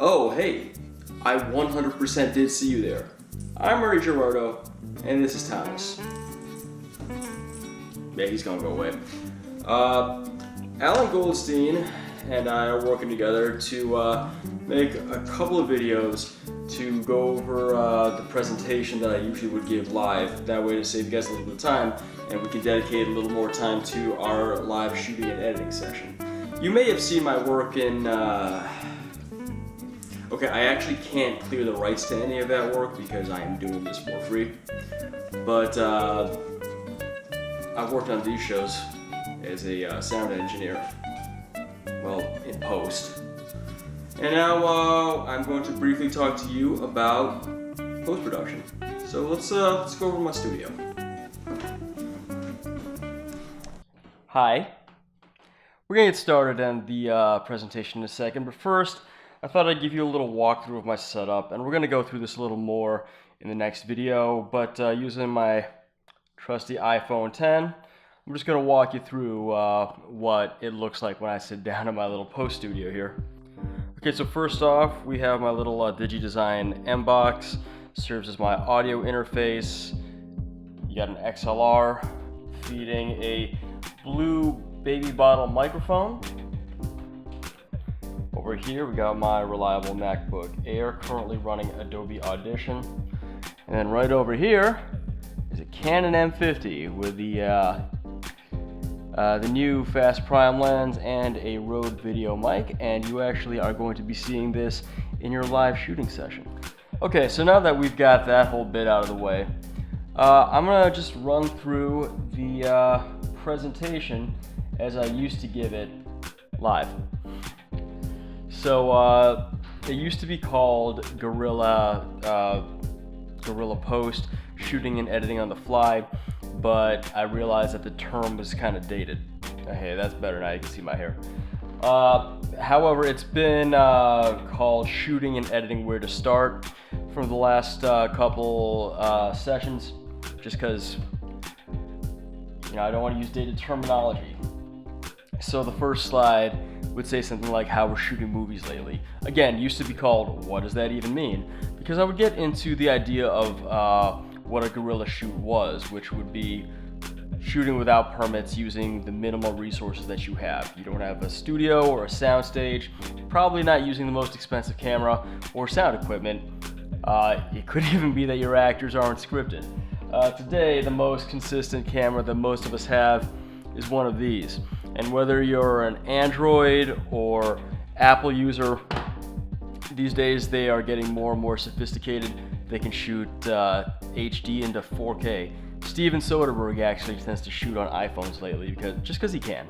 Oh, hey, I 100% did see you there. I'm Murray Gerardo, and this is Thomas. Yeah, he's gonna go away. Allan Goldstein and I are working together to make a couple of videos to go over the presentation that I usually would give live. That way to save you guys a little bit of time, and we can dedicate a little more time to our live shooting and editing session. You may have seen my work in... Okay, I actually can't clear the rights to any of that work because I am doing this for free. But I've worked on these shows as a sound engineer, well, in post. And now I'm going to briefly talk to you about post-production. So let's go over to my studio. Hi. We're gonna get started on the presentation in a second, but first, I thought I'd give you a little walkthrough of my setup, and we're gonna go through this a little more in the next video, but using my trusty iPhone 10, I'm just gonna walk you through what it looks like when I sit down in my little post studio here. Okay, so first off, we have my little DigiDesign M box, serves as my audio interface. You got an XLR feeding a blue baby bottle microphone. Over here, we got my reliable MacBook Air, currently running Adobe Audition. And then right over here is a Canon M50 with the new fast prime lens and a Rode video mic, and you actually are going to be seeing this in your live shooting session. Okay, so now that we've got that whole bit out of the way, I'm gonna just run through the presentation as I used to give it live. So it used to be called Guerrilla Post, shooting and editing on the fly, but I realized that the term was kind of dated. Okay, that's better now, you can see my hair. However, it's been called shooting and editing where to start for the last couple sessions, just because I don't want to use dated terminology. So the first slide would say something like how we're shooting movies lately. Again, used to be called what does that even mean? Because I would get into the idea of what a guerrilla shoot was, which would be shooting without permits using the minimal resources that you have. You don't have a studio or a sound stage, probably not using the most expensive camera or sound equipment. It could even be that your actors aren't scripted. Today, the most consistent camera that most of us have is one of these. And whether you're an Android or Apple user, these days they are getting more and more sophisticated. They can shoot HD into 4K. Steven Soderbergh actually tends to shoot on iPhones lately just because he can.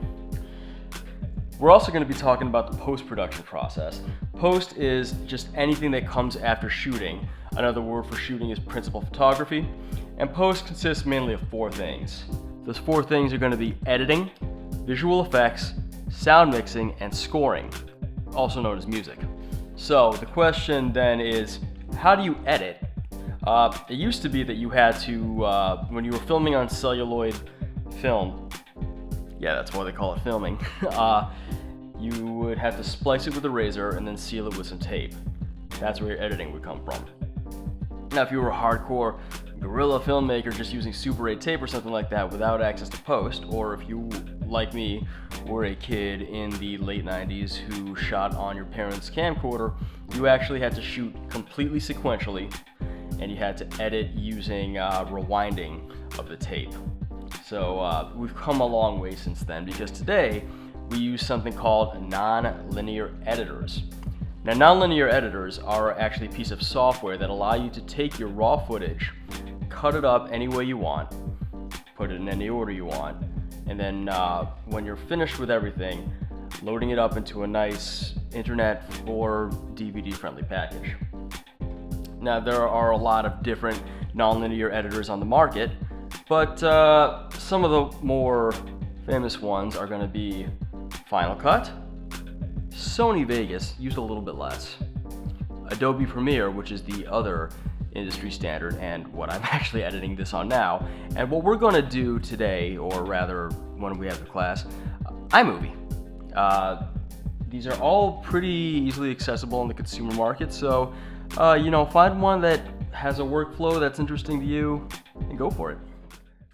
We're also going to be talking about the post-production process. Post is just anything that comes after shooting. Another word for shooting is principal photography. And post consists mainly of four things. Those four things are going to be editing, visual effects, sound mixing, and scoring, also known as music. So the question then is, how do you edit? It used to be that you had to, when you were filming on celluloid film, yeah, that's why they call it filming, you would have to splice it with a razor and then seal it with some tape. That's where your editing would come from. Now, if you were a hardcore guerrilla filmmaker just using Super 8 tape or something like that without access to post, or if you, like me, were a kid in the late 90s who shot on your parents' camcorder, you actually had to shoot completely sequentially, and you had to edit using rewinding of the tape. So we've come a long way since then, because today we use something called non-linear editors. Now, non-linear editors are actually a piece of software that allow you to take your raw footage, cut it up any way you want, put it in any order you want, and then when you're finished with everything, loading it up into a nice internet or DVD friendly package. Now, there are a lot of different non-linear editors on the market, but some of the more famous ones are going to be Final Cut, Sony Vegas, used a little bit less, Adobe Premiere, which is the other industry standard and what I'm actually editing this on now. And what we're going to do today, or rather when we have the class, iMovie. These are all pretty easily accessible in the consumer market, so find one that has a workflow that's interesting to you and go for it.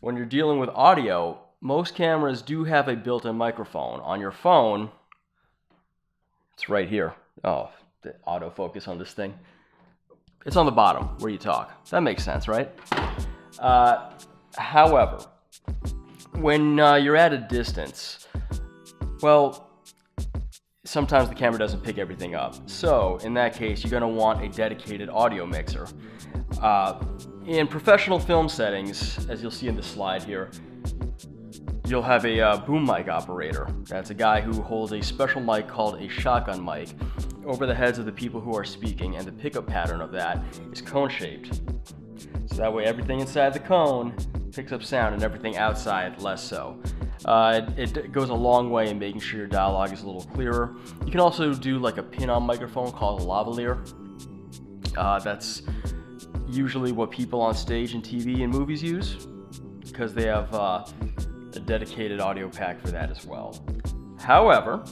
When you're dealing with audio, most cameras do have a built-in microphone. On your phone, it's right here. Oh, the autofocus on this thing. It's on the bottom where you talk. That makes sense, right? However, when you're at a distance, well, sometimes the camera doesn't pick everything up. So in that case, you're going to want a dedicated audio mixer. In professional film settings, as you'll see in the slide here, you'll have a boom mic operator. That's a guy who holds a special mic called a shotgun mic over the heads of the people who are speaking, and the pickup pattern of that is cone-shaped. So that way everything inside the cone picks up sound and everything outside less so. It goes a long way in making sure your dialogue is a little clearer. You can also do like a pin-on microphone called a lavalier. That's usually what people on stage and TV and movies use, because they have a dedicated audio pack for that as well. However,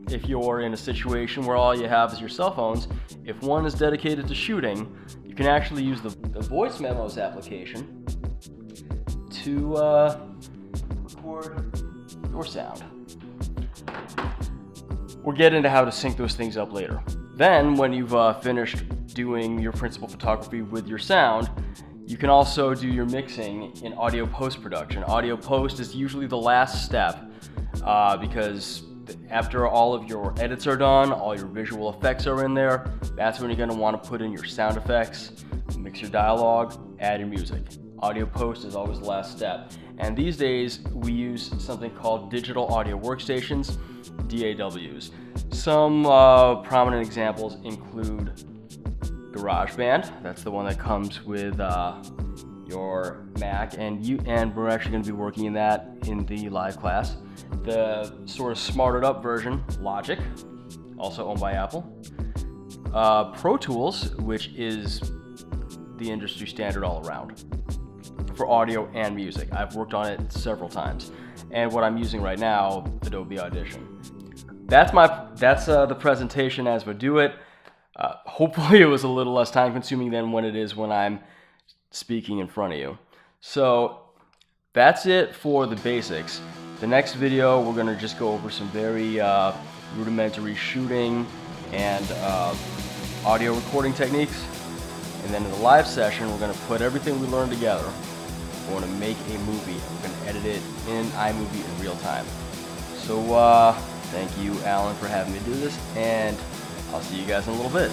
if you're in a situation where all you have is your cell phones, if one is dedicated to shooting, you can actually use the voice memos application to record your sound. We'll get into how to sync those things up later. Then, when you've finished doing your principal photography with your sound, you can also do your mixing in audio post-production. Audio post is usually the last step because after all of your edits are done, all your visual effects are in there, that's when you're going to want to put in your sound effects, mix your dialogue, add your music. Audio post is always the last step. And these days, we use something called digital audio workstations, DAWs. Some prominent examples include GarageBand. That's the one that comes with your Mac, and we're actually going to be working in that in the live class. The sort of smarted up version, Logic, also owned by Apple. Pro Tools, which is the industry standard all around for audio and music. I've worked on it several times. And what I'm using right now, Adobe Audition. That's the presentation as we do it. Hopefully it was a little less time consuming than when it is when I'm speaking in front of you. So that's it for the basics. The next video, we're going to just go over some very rudimentary shooting and audio recording techniques. And then in the live session, we're going to put everything we learned together. We're going to make a movie. We're going to edit it in iMovie in real time. So thank you, Allan, for having me do this, and I'll see you guys in a little bit.